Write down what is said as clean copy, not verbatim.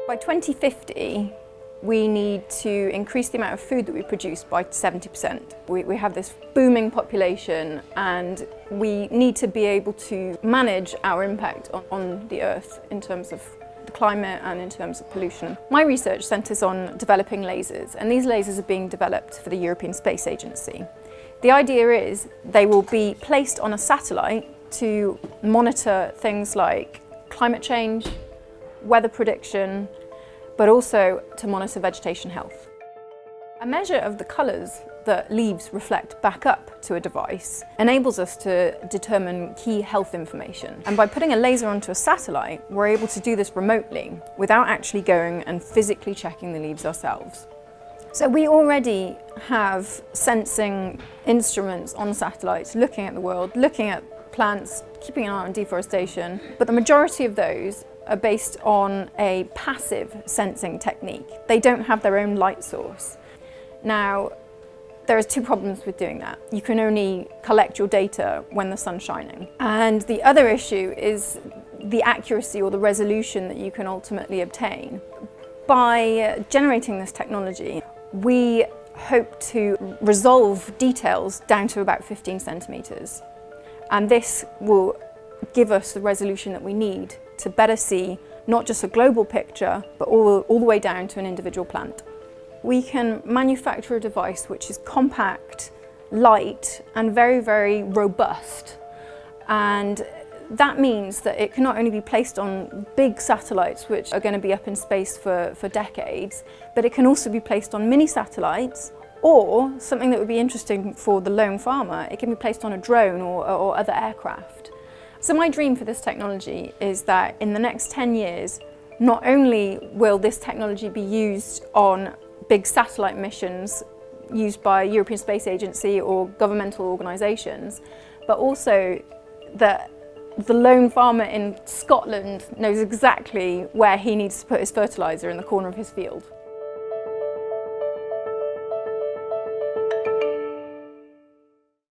By 2050, we need to increase the amount of food that we produce by 70%. We have this booming population and we need to be able to manage our impact on the Earth in terms of the climate and in terms of pollution. My research centres on developing lasers, and these lasers are being developed for the European Space Agency. The idea is they will be placed on a satellite to monitor things like climate change, weather prediction, but also to monitor vegetation health. A measure of the colours that leaves reflect back up to a device enables us to determine key health information. And by putting a laser onto a satellite, we're able to do this remotely without actually going and physically checking the leaves ourselves. So we already have sensing instruments on satellites looking at the world, looking at plants, keeping an eye on deforestation, but the majority of those are based on a passive sensing technique. They don't have their own light source. Now, there are two problems with doing that. You can only collect your data when the sun's shining. And the other issue is the accuracy or the resolution that you can ultimately obtain. By generating this technology, we hope to resolve details down to about 15 centimetres. And this will give us the resolution that we need to better see not just a global picture, but all the way down to an individual plant. We can manufacture a device which is compact, light, and very, very robust. And that means that it can not only be placed on big satellites, which are going to be up in space for decades, but it can also be placed on mini satellites, or something that would be interesting for the lone farmer, it can be placed on a drone or other aircraft. So my dream for this technology is that in the next 10 years, not only will this technology be used on big satellite missions used by European Space Agency or governmental organisations, but also that the lone farmer in Scotland knows exactly where he needs to put his fertiliser in the corner of his field.